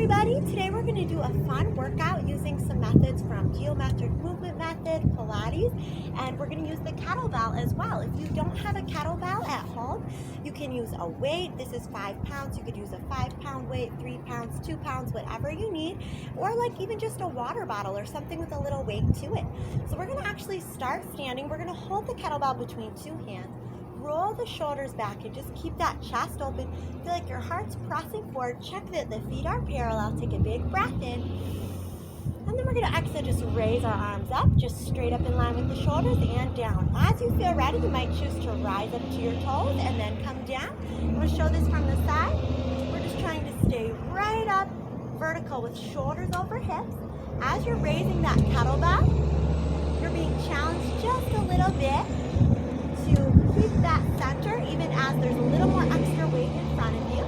everybody, today we're going to do a fun workout using some methods from geometric movement method, Pilates, and we're going to use the kettlebell as well. If you don't have a kettlebell at home, you can use a weight. This is 5 pounds. You could use a 5-pound weight, 3 pounds, 2 pounds, whatever you need, or like even just a water bottle or something with a little weight to it. So we're going to actually start standing. We're going to hold the kettlebell between two hands. Roll the shoulders back and just keep that chest open. Feel like your heart's pressing forward. Check that the feet are parallel. Take a big breath in. And then we're going to exhale, just raise our arms up, just straight up in line with the shoulders and down. As you feel ready, you might choose to rise up to your toes and then come down. I'm going to show this from the side. We're just trying to stay right up, vertical with shoulders over hips. As you're raising that kettlebell, you're being challenged just a little bit to keep that center, even as there's a little more extra weight in front of you.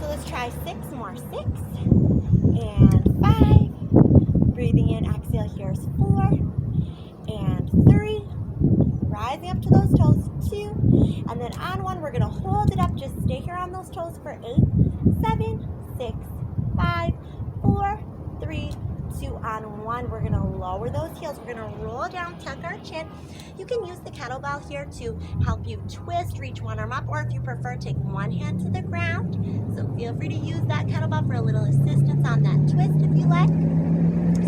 So let's try 6 more. 6 and 5. Breathing in, exhale, here's 4 and 3. Rising up to those toes, 2. And then on 1, we're going to hold it up. Just stay here on those toes for 8, 7, 6, 5, 4, 3, 2. On 1, we're going to lower those heels. We're going to roll down, tuck our chin. You can use the kettlebell here to help you twist, reach one arm up, or if you prefer, take one hand to the ground. So feel free to use that kettlebell for a little assistance on that twist if you like.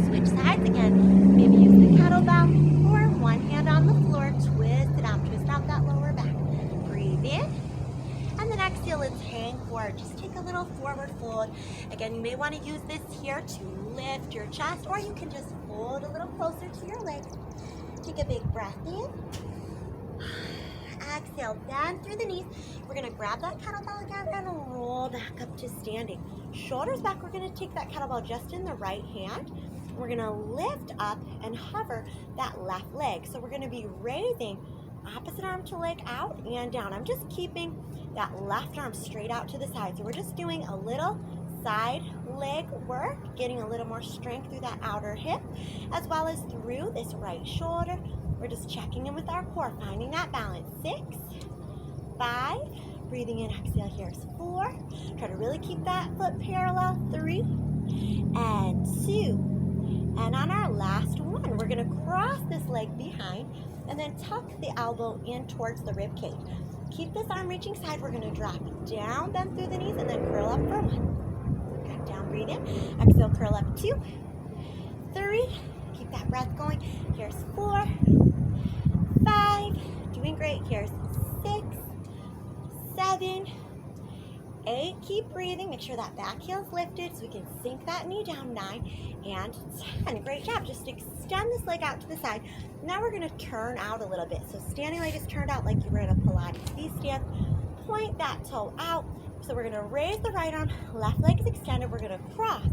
Switch sides again. Maybe use the kettlebell or one hand on the floor. Twist it out. Twist out that lower back. Breathe in. And then exhale, let's hang forward. Just take a little forward fold. Again, you may want to use this here to lift your chest, or you can just fold a little closer to your legs. Take a big breath in. Exhale, bend through the knees. We're going to grab that kettlebell again and roll back up to standing. Shoulders back. We're going to take that kettlebell just in the right hand. We're going to lift up and hover that left leg. So we're going to be raising opposite arm to leg out and down. I'm just keeping that left arm straight out to the side. So we're just doing a little side leg work, getting a little more strength through that outer hip, as well as through this right shoulder. We're just checking in with our core, finding that balance. 6, 5, breathing in, exhale, here's 4. Try to really keep that foot parallel. 3 and 2. And on our last one, we're going to cross this leg behind and then tuck the elbow in towards the rib cage. Keep this arm reaching side. We're going to drop down, bend through the knees, and then curl up for 1. Back down, breathe in. Exhale, curl up 2, 3. Keep that breath going. Here's 4, 5. Doing great. Here's 6, 7, 8. Keep breathing. Make sure that back heel's lifted so we can sink that knee down. 9 and 10. Great job. Just extend this leg out to the side. Now we're going to turn out a little bit. So standing leg is turned out like you were in a Pilates V-stance. Point that toe out. So we're going to raise the right arm. Left leg is extended. We're going to cross.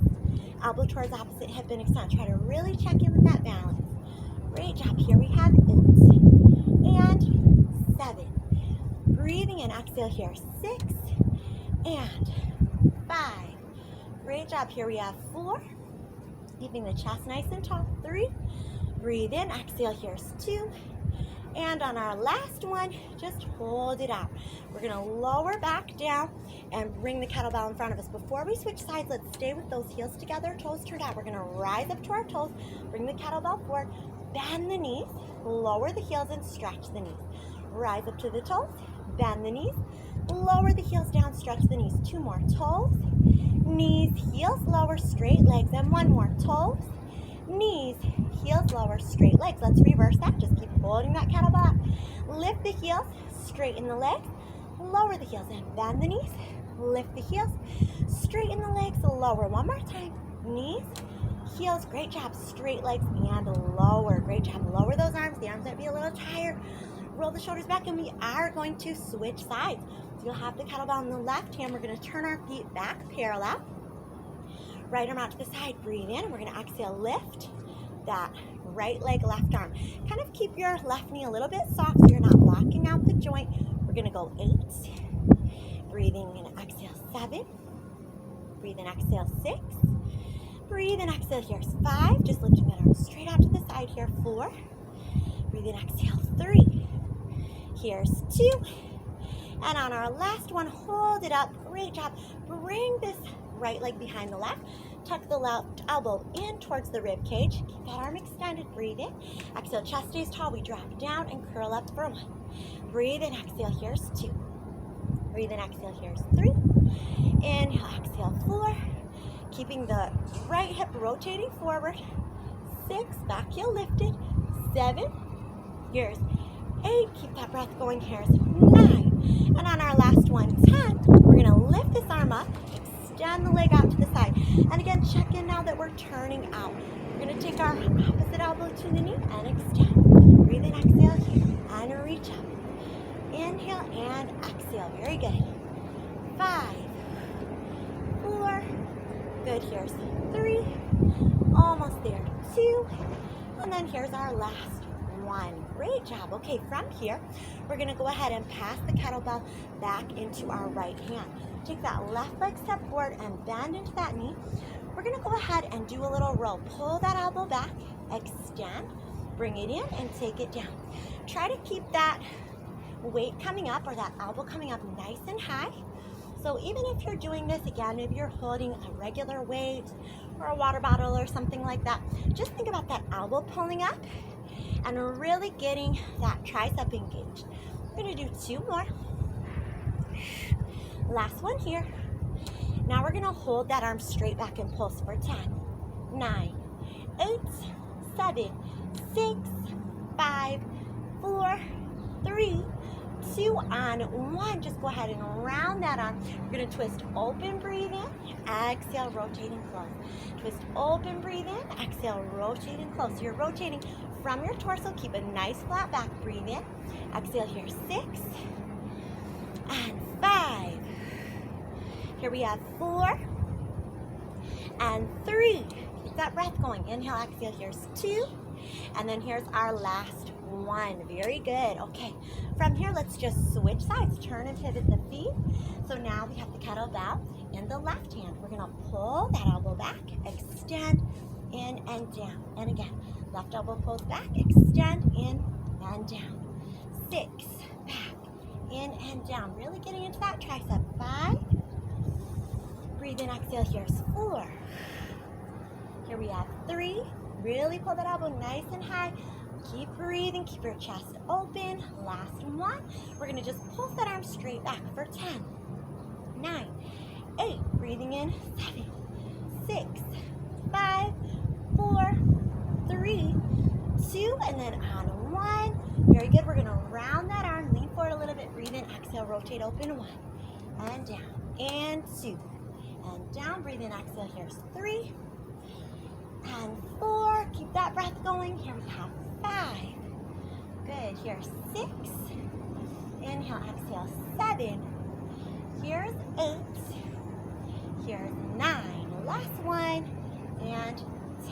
Elbow towards opposite hip and extend. Try to really check in with that balance. Great job. Here we have 8 and 7. Breathing in. Exhale here. 6 and 5. Great job. Here we have 4. Keeping the chest nice and tall. 3. Breathe in. Exhale. Here's 2. And on our last one, just hold it out. We're going to lower back down and bring the kettlebell in front of us. Before we switch sides, let's stay with those heels together, toes turned out. We're going to rise up to our toes, bring the kettlebell forward, bend the knees, lower the heels, and stretch the knees. Rise up to the toes, bend the knees, lower the heels down, stretch the knees. 2 more. Toes, knees, heels, lower, straight legs. And 1 more. Toes, knees, heels, lower, straight legs. Let's reverse that. Just keep holding that kettlebell up. Lift the heels, straighten the legs, lower the heels, and bend the knees. Lift the heels, straighten the legs, lower. 1 more time. Knees, heels, great job. Straight legs and lower. Great job. Lower those arms. The arms might be a little tired. Roll the shoulders back, and we are going to switch sides. So you'll have the kettlebell in the left hand. We're going to turn our feet back parallel. Right arm out to the side. Breathe in. We're going to exhale, lift that right leg, left arm. Kind of keep your left knee a little bit soft so you're not blocking out the joint. We're going to go 8. Breathing in, exhale, 7. Breathe in, exhale, 6. Breathe in, exhale, here's 5. Just lifting that arm straight out to the side here. 4. Breathe in, exhale, 3. Here's 2. And on our last one, hold it up. Great job. Bring this right leg behind the left. Tuck the left elbow in towards the rib cage. Keep that arm extended, breathe in. Exhale, chest stays tall. We drop down and curl up for 1. Breathe in, exhale, here's 2. Breathe in, exhale, here's 3. Inhale, exhale, 4. Keeping the right hip rotating forward. 6, back heel lifted. 7, here's 8, keep that breath going, here's 9. And on our last one, 10, we're gonna lift this arm up, extend the leg out to the side. And again, check in now that we're turning out. We're gonna take our opposite elbow to the knee and extend. Breathe in, exhale here, and reach up. Inhale and exhale, very good. 5, 4, good, here's 3, almost there, 2, and then here's our last 1. Great job. Okay, from here, we're gonna go ahead and pass the kettlebell back into our right hand. Take that left leg step forward and bend into that knee. We're gonna go ahead and do a little roll. Pull that elbow back, extend, bring it in, and take it down. Try to keep that weight coming up, or that elbow coming up nice and high. So even if you're doing this, again, maybe you're holding a regular weight or a water bottle or something like that, just think about that elbow pulling up and really getting that tricep engaged. We're gonna do 2 more. Last one here. Now we're gonna hold that arm straight back and pulse for 10, 9, 8, 7, 6, 5, 4, 3, 2, on 1. Just go ahead and round that arm. We're gonna twist open, breathe in, exhale, rotate and close. Twist open, breathe in, exhale, rotate and close. So you're rotating from your torso. Keep a nice flat back, breathe in. Exhale here, 6, and 5. Here we have 4, and 3. Keep that breath going. Inhale, exhale, here's 2, and then here's our last 1. Very good. Okay, from here, let's just switch sides, turn and pivot the feet. So now we have the kettlebell in the left hand. We're gonna pull that elbow back, extend, in and down. And again, left elbow pulls back, extend, in and down. 6, back, in and down. Really getting into that tricep. 5, breathe in, exhale, here's 4. Here we have 3, really pull that elbow nice and high. Keep breathing, keep your chest open. Last 1. We're gonna just pulse that arm straight back for 10, 9, 8, breathing in, 7, 6, 5, 4, 3, 2, and then on 1. Very good. We're gonna round that arm, lean forward a little bit, breathe in, exhale, rotate open, 1, and down, and 2, and down, breathe in, exhale, here's 3, and 4. Keep that breath going. Here we have 5. Good. Here's 6. Inhale, exhale, 7. Here's 8. Here's 9. Last 1. And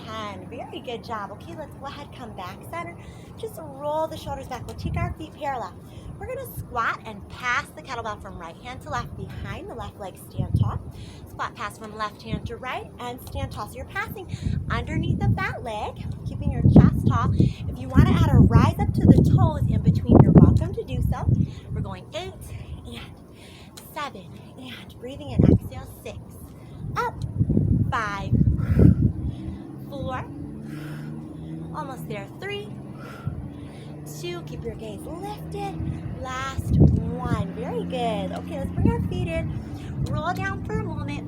10. Very good job. Okay, let's go ahead, come back center. Just roll the shoulders back. We'll take our feet parallel. We're going to squat and pass the kettlebell from right hand to left behind the left leg, stand tall. Squat pass from left hand to right and stand tall. So you're passing underneath of that leg, keeping your chest tall. If you want to add a rise up to the toes in between, you're welcome to do so. We're going 8 and 7 and breathing in, exhale, 6, up, 5, 4, almost there, 3, 2, keep your gaze lifted, last 1, very good. Okay, let's bring our feet in, roll down for a moment.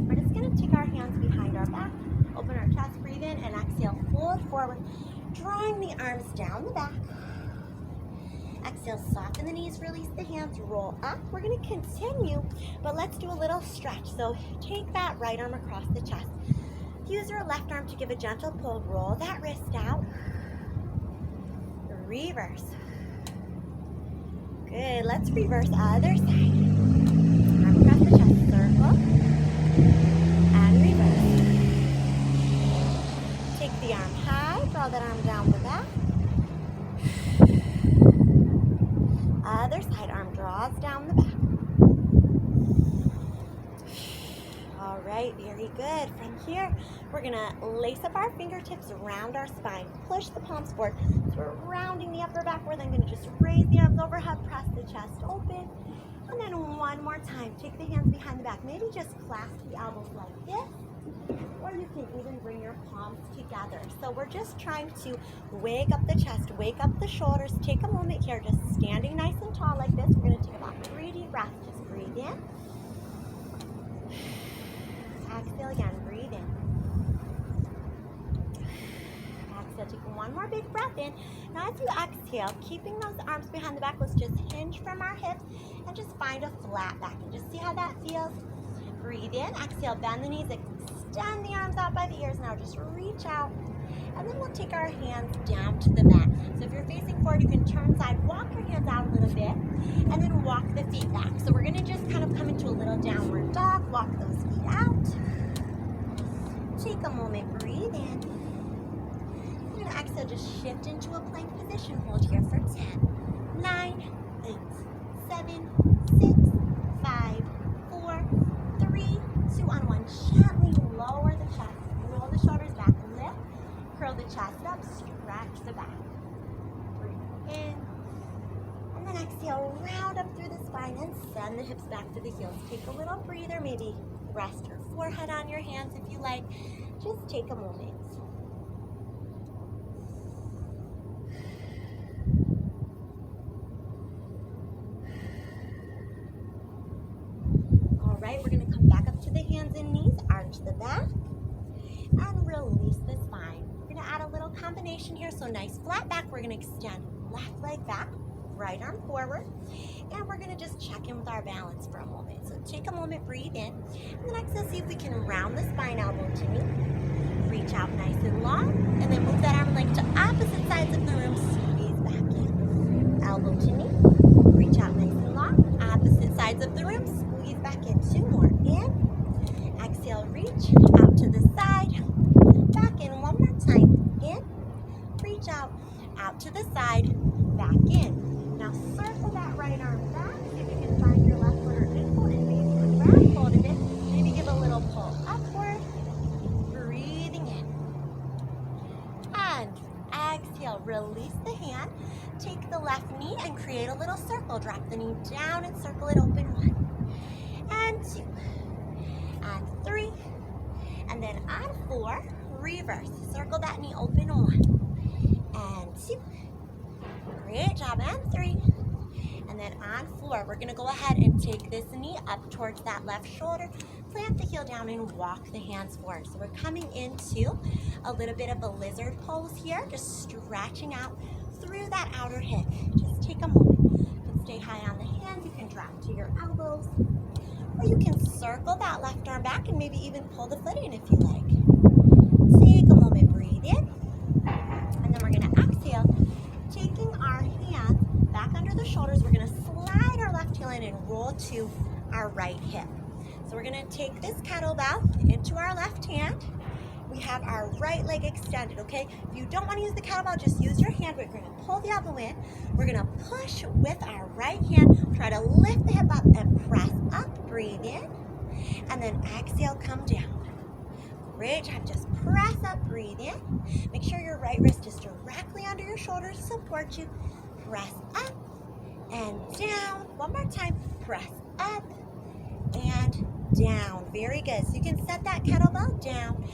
We're just going to take our hands behind our back, open our chest, breathe in, and exhale, fold forward, drawing the arms down the back. Exhale, soften the knees, release the hands, roll up. We're going to continue, but let's do a little stretch. So take that right arm across the chest. Use your left arm to give a gentle pull. Roll that wrist out. Reverse. Good. Let's reverse other side. Arm across the chest. Circle. And reverse. Take the arm high. Draw that arm down the back. Other side. Arm draws down the back. All right, very good. From here, we're gonna lace up our fingertips around our spine. Push the palms forward. So we're rounding the upper back. We're then gonna just raise the arms overhead, press the chest open, And then one more time, take the hands behind the back. Maybe just clasp the elbows like this, or you can even bring your palms together. So we're just trying to wake up the chest, wake up the shoulders. Take a moment here, just standing nice and tall like this. We're gonna take about 3 deep breaths. Just breathe in. Exhale again, breathe in. Exhale, take one more big breath in. Now as you exhale, keeping those arms behind the back, let's just hinge from our hips and just find a flat back and just see how that feels. Breathe in, exhale, bend the knees, extend the arms out by the ears. Now just reach out, and then we'll take our hands down to the mat. So if you're facing forward, you can turn side, walk your hands out a little bit, and then walk the feet back. So we're gonna just kind of come into a little downward dog, walk those feet out. Take a moment, breathe in. You're gonna exhale, just shift into a plank position. Hold here for 10, 9, 8, 7, 6, 5, 4, 3, 2, on 1. Gently lower the chest, roll the shoulders back, lift, curl the chest up, stretch the back. Breathe in, and then exhale, round up through the spine and send the hips back to the heels. Take a little breather, maybe rest your forehead on your hands if you like. Just take a moment. All right, we're gonna come back up to the hands and knees, arch the back, and release the spine. We're gonna add a little combination here, so nice flat back. We're gonna extend left leg back, right arm forward, and we're gonna just check in with our balance for a moment. So take a moment, breathe in, and then exhale, see if we can round the spine, elbow to knee. Reach out nice and long, and then move that arm length to opposite sides of the room, squeeze back in. Elbow to knee, reach out nice and long, opposite sides of the room, squeeze back in. 2 more, in, exhale, reach out to the side, back in. One more time, in, reach out to the side, back in. Now circle that right arm back, see if you can find your left foot or ankle, and maybe grab hold of it, maybe give a little pull upward, breathing in, and exhale, release the hand, take the left knee and create a little circle, drop the knee down and circle it open. 1, and 2, and 3, and then on 4, reverse, circle that knee open. 1, and 2, great job, and 3, and then on 4, we're gonna go ahead and take this knee up towards that left shoulder, plant the heel down and walk the hands forward. So we're coming into a little bit of a lizard pose here, just stretching out through that outer hip. Just take a moment. You can stay high on the hands, you can drop to your elbows, or you can circle that left arm back and maybe even pull the foot in if you like. Take a moment, breathe in, and then we're gonna exhale, taking our hands back under the shoulders. We're gonna slide our left heel in and roll to our right hip. So we're gonna take this kettlebell into our left hand. We have our right leg extended, okay? If you don't wanna use the kettlebell, just use your hand. We're gonna pull the elbow in. We're gonna push with our right hand, try to lift the hip up and press up, breathe in, and then exhale, come down. Great job, just press up, breathe in. Make sure your right wrist is directly under your shoulder to support you. Press up and down. One more time, press up and down. Very good. So you can set that kettlebell down.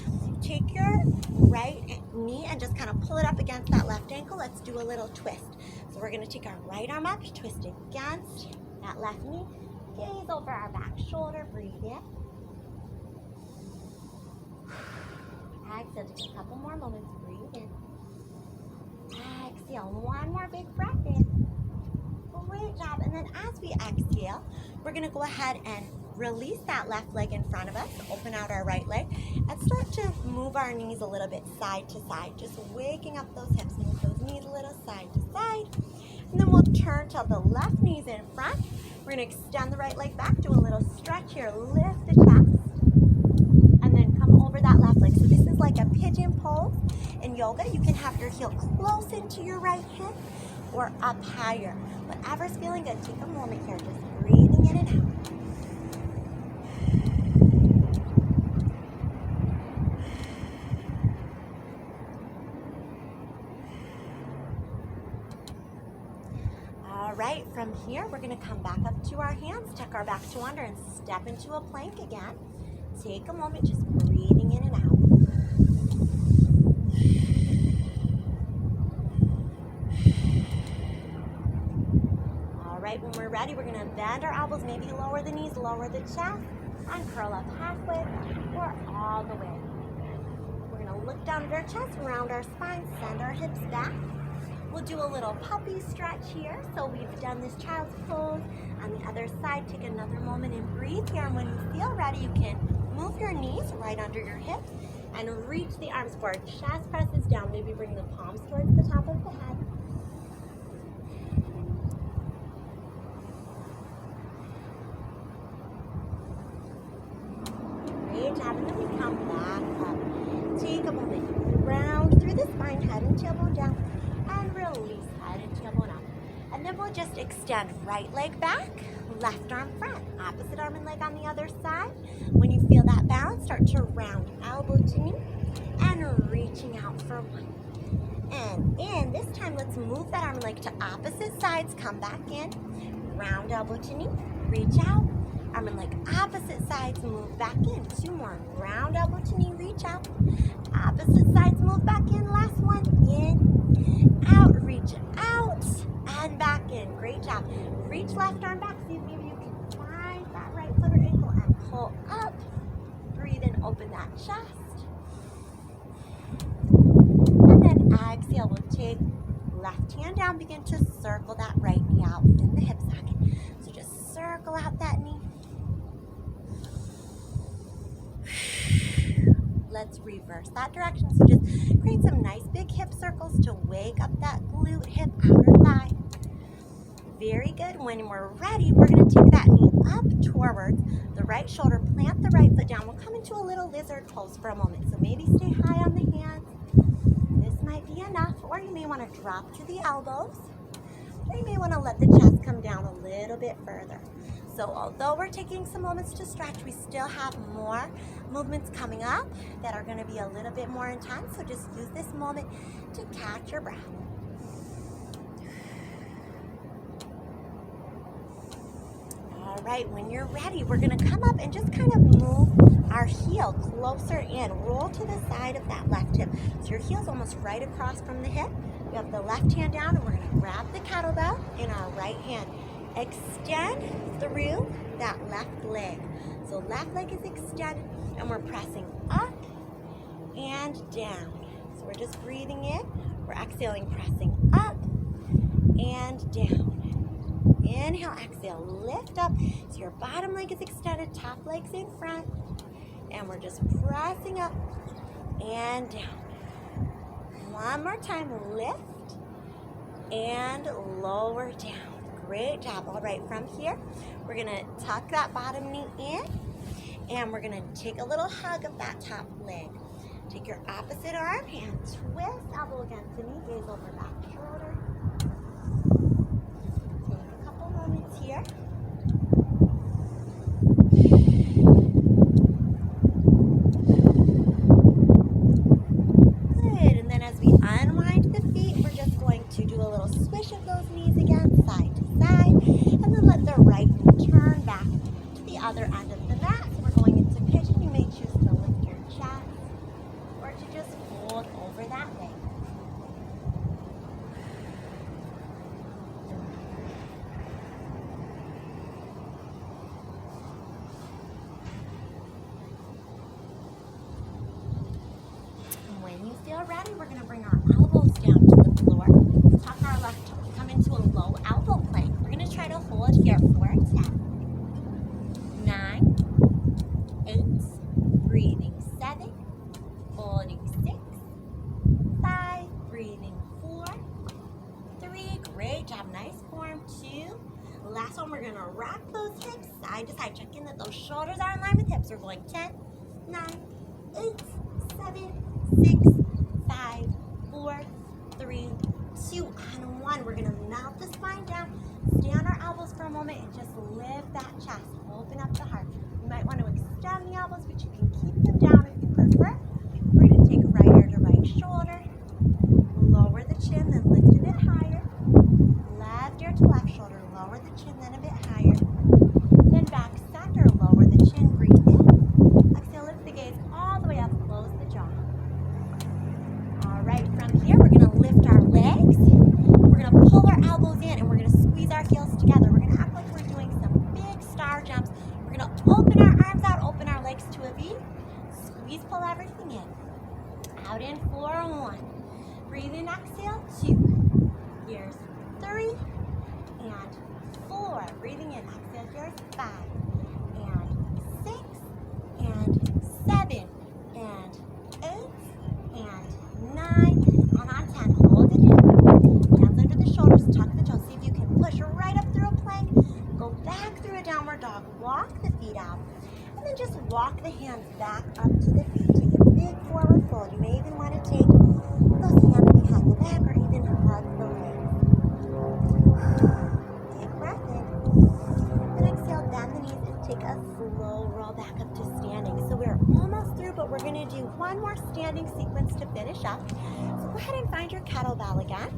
Take your right knee and just kind of pull it up against that left ankle. Let's do a little twist. So we're going to take our right arm up, twist against that left knee, gaze over our back shoulder, breathe in. Exhale, just a couple more moments, breathe in. Exhale, one more big breath in. Great job. And then as we exhale, we're going to go ahead and release that left leg in front of us, open out our right leg, and start to move our knees a little bit side to side, just waking up those hips. Move those knees a little side to side. And then we'll turn till the left knee's in front. We're going to extend the right leg back, do a little stretch here, lift the chest, and then come over that left leg. So this is like a pigeon pose. In yoga, you can have your heel close into your right hip or up higher. Whatever's feeling good. Take a moment here, just breathing in and out. All right, from here, we're going to come back up to our hands, tuck our back to under, and step into a plank again. Take a moment just breathing in and out. All right, when we're ready, we're going to bend our elbows, maybe lower the knees, lower the chest, and curl up halfway or all the way. We're going to look down at our chest, round our spine, send our hips back. We'll do a little puppy stretch here. So we've done this child's pose. On the other side, take another moment and breathe here. And when you feel ready, you can move your knees right under your hips and reach the arms forward. Chest presses down. Maybe bring the palms towards the top of the head. Great job. And then we come back up. Take a moment. Round through the spine, head and tailbone down. And release, head and tailbone up. And then we'll just extend right leg back, left arm front, opposite arm and leg on the other side. When you feel that balance, start to round elbow to knee and reaching out for one. And in, this time let's move that arm and leg to opposite sides, come back in, round elbow to knee, reach out, arm and leg opposite sides, move back in. Two more, round elbow to knee, reach out, opposite sides, move back in, last one, in, out, reach out, and back in. Great job. Reach left arm back. See if maybe you can find that right foot or ankle and pull up. Breathe in, open that chest. And then exhale, we'll take left hand down, begin to circle that right knee out within the hip socket. So just circle out that knee. Let's reverse that direction. So just create some nice big hip circles to wake up that glute, hip, outer thigh. Very good. When we're ready, we're going to take that knee up towards the right shoulder, plant the right foot down. We'll come into a little lizard pose for a moment. So maybe stay high on the hands. This might be enough, or you may want to drop to the elbows, or you may want to let the chest come down a little bit further. So although we're taking some moments to stretch, we still have more movements coming up that are going to be a little bit more intense. So just use this moment to catch your breath. All right, when you're ready, we're going to come up and just kind of move our heel closer in. Roll to the side of that left hip. So your heel's almost right across from the hip. We have the left hand down, and we're going to grab the kettlebell in our right hand. Extend through that left leg. So left leg is extended, and we're pressing up and down. So we're just breathing in. We're exhaling, pressing up and down. Inhale, exhale, lift up. So your bottom leg is extended, top leg's in front. And we're just pressing up and down. One more time, lift and lower down. Great job. All right, from here, we're going to tuck that bottom knee in, and we're going to take a little hug of that top leg. Take your opposite arm, hand twist, elbow against the knee, gaze over back shoulder. Take a couple moments here. Good, and then as we unwind the feet, we're just going to do a little swish of those knees again, side to side, and then let the right knee turn back to the other end of the mat. So we're going into pigeon. You may choose to lift your chest or to just fold over that leg. And when you feel ready, we're going to bring our elbows down to the floor. Tuck our left toe. Come into a low elbow plank. We're going to try to hold here for 10, 9, 8, breathing 7, holding 6, 5, breathing 4, 3, great job, nice form, 2, last one, we're going to rock those hips side to side, check in that those shoulders are in line with hips. We're going 10, 9, 8, 7, 6, 5, 4, 3, 2, and 1. We're going to melt the spine down, stay on our elbows for a moment, and just lift that chest, open up the heart. You might want to extend the elbows, but you can keep them down if you prefer. We're going to take right ear to right shoulder, lower the chin, then lift it higher. Left ear to left shoulder, lower Good job. All right, from here, we're gonna lift our legs. We're gonna pull our elbows in and we're gonna squeeze our heels together. We're gonna act like we're doing some big star jumps. We're gonna open our arms out, open our legs to a V. Squeeze, pull everything in. Out in for 1. Breathe in, exhale, 2. Here's 3 and 4. Breathing in, exhale, here's 5 and 6 and 7 and 8 and 9. On 10, hold it in. Hands under the shoulders, tuck the toes. See if you can push right up through a plank. Go back through a downward dog. Walk the feet out. And then just walk the hands back up to the feet. Take a big forward fold. You may even want to take those hands behind the back or even hug the legs. Take a breath in. Then exhale, bend the knees and take a slow roll back up to standing. So we're almost through, but we're going to do one more standing sequence to finish up. So go ahead and find your kettlebell again.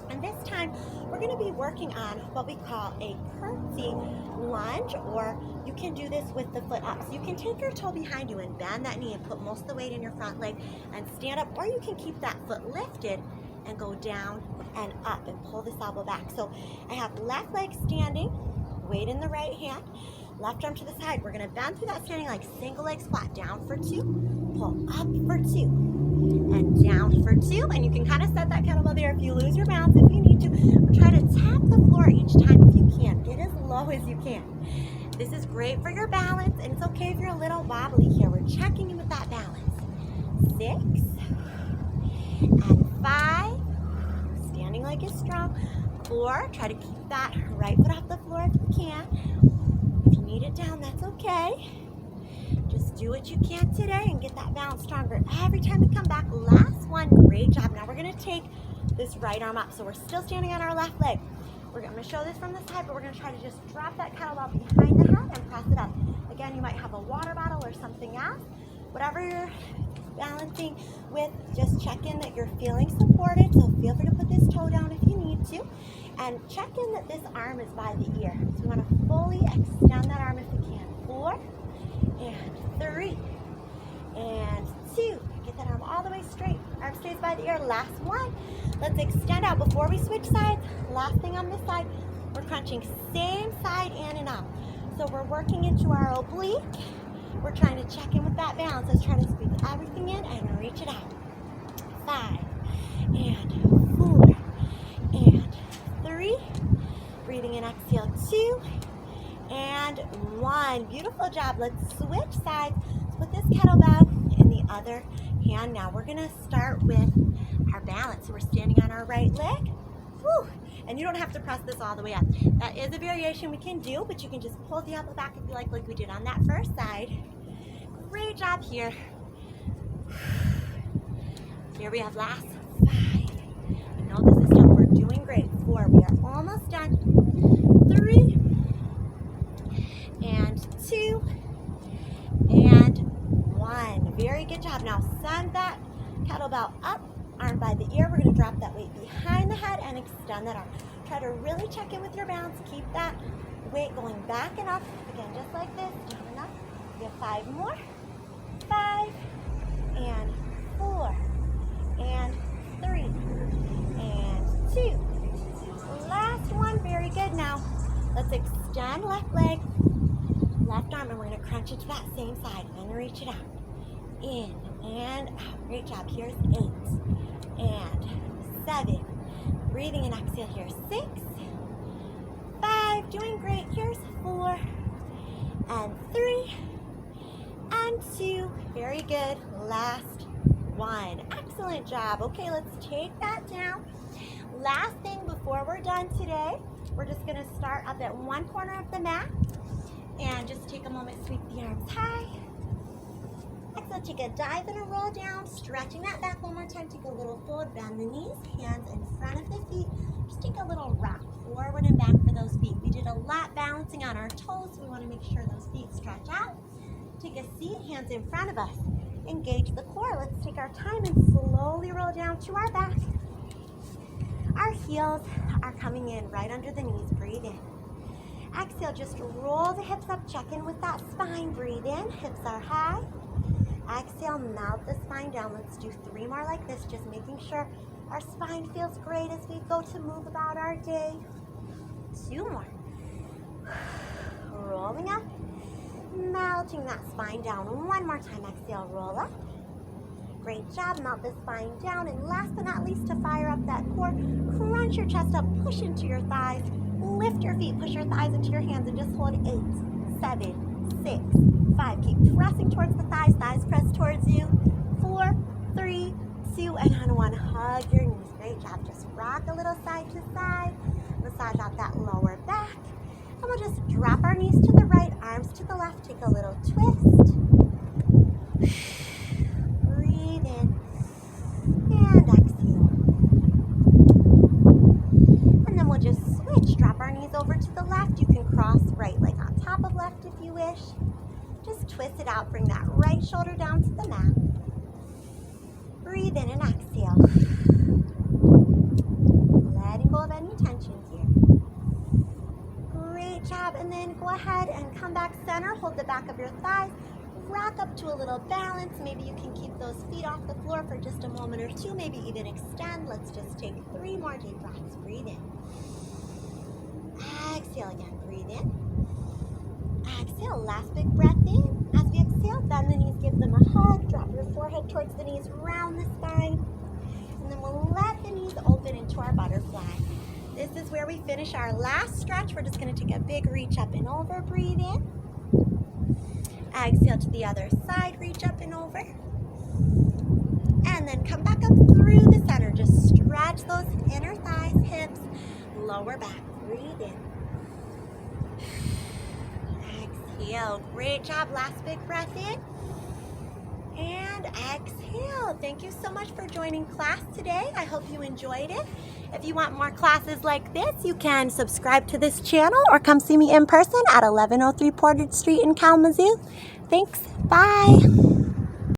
And this time, we're going to be working on what we call a curtsy lunge, or you can do this with the foot up. So you can take your toe behind you and bend that knee and put most of the weight in your front leg and stand up, or you can keep that foot lifted and go down and up and pull this elbow back. So I have left leg standing, weight in the right hand, left arm to the side. We're going to bend through that standing like single leg squat, down for 2, pull up for 2. And down for 2, and you can kind of set that kettlebell there if you lose your balance, if you need to. Try to tap the floor each time if you can. Get as low as you can. This is great for your balance, and it's okay if you're a little wobbly here. We're checking in with that balance. 6 and 5. Standing leg is strong. 4. Try to keep that right foot off the floor if you can. If you need it down, that's okay. Just do what you can today and get that balance stronger every time we come back. Last one. Great job. Now we're going to take this right arm up. So we're still standing on our left leg. I'm going to show this from the side, but we're going to try to just drop that kettlebell behind the head and press it up. Again, you might have a water bottle or something else. Whatever you're balancing with, just check in that you're feeling supported. So feel free to put this toe down if you need to. And check in that this arm is by the ear. So we want to fully extend that arm if we can. 4 and 3 and 2. Get that arm all the way straight. Arm stays by the ear. Last one. Let's extend out before we switch sides. Last thing on this side, we're crunching same side in and out. So we're working into our oblique. We're trying to check in with that balance. Let's try to squeeze everything in and reach it out. 5 and 4 and 3. Breathing in, exhale, 2 and 1. Beautiful job. Let's switch sides. Let's put this kettlebell in the other hand. Now we're going to start with our balance. So we're standing on our right leg. Whew. And you don't have to press this all the way up. That is a variation we can do, but you can just pull the elbow back if you like we did on that first side. Great job here. Here we have last 5. I know this is tough. We're doing great. 4. We are almost done. 3 and 2 and 1. Very good job. Now send that kettlebell up, arm by the ear. We're going to drop that weight behind the head and extend that arm. Try to really check in with your balance. Keep that weight going back and up. Again, just like this. Down and up. We have 5 more. 5 and 4 and 3 and 2. Last one. Very good. Now let's extend left leg, left arm, and we're going to crunch it to that same side and reach it out. In and out. Great job. Here's 8 and 7. Breathing in, exhale. Here's 6. 5. Doing great. Here's 4 and 3 and 2. Very good. Last one. Excellent job. Okay, let's take that down. Last thing before we're done today, we're just going to start up at one corner of the mat and just take a moment, sweep the arms high. Exhale, take a dive and a roll down, stretching that back one more time. Take a little fold, bend the knees, hands in front of the feet. Just take a little rock forward and back for those feet. We did a lot balancing on our toes, so we want to make sure those feet stretch out. Take a seat, hands in front of us. Engage the core. Let's take our time and slowly roll down to our back. Our heels are coming in right under the knees. Breathe in. Exhale, just roll the hips up. Check in with that spine. Breathe in. Hips are high. Exhale, melt the spine down. Let's do 3 more like this, just making sure our spine feels great as we go to move about our day. 2 more. Rolling up, melting that spine down. 1 more time, exhale, roll up. Great job, melt the spine down. And last but not least, to fire up that core, crunch your chest up, push into your thighs, lift your feet, push your thighs into your hands, and just hold 8, 7, 6, 5. Keep pressing towards the thighs, thighs press towards you. 4, 3, 2, and on 1, hug your knees. Great job. Just rock a little side to side, massage out that lower back. And we'll just drop our knees to the right, arms to the left, take a little twist. Breathe in and exhale. And then we'll just switch, drop our knees over to the left. You can cross right leg on top of left if you wish. Just twist it out, bring that right shoulder down to the mat. Breathe in and exhale. Letting go of any tension here. Great job. And then go ahead and come back center. Hold the back of your thighs. Rock up to a little balance. Maybe you can keep those feet off the floor for just a moment or two. Maybe even extend. Let's just take 3 more deep breaths. Breathe in. Exhale again. Breathe in. Exhale. Last big breath in. As we exhale, bend the knees, give them a hug. Drop your forehead towards the knees, round the spine. And then we'll let the knees open into our butterfly. This is where we finish our last stretch. We're just going to take a big reach up and over. Breathe in. Exhale to the other side. Reach up and over. And then come back up through the center. Just stretch those inner thighs, hips, lower back. Breathe in. Exhale. Great job. Last big breath in. And exhale. Thank you so much for joining class today. I hope you enjoyed it. If you want more classes like this, you can subscribe to this channel or come see me in person at 1103 Portage Street in Kalamazoo. Thanks. Bye.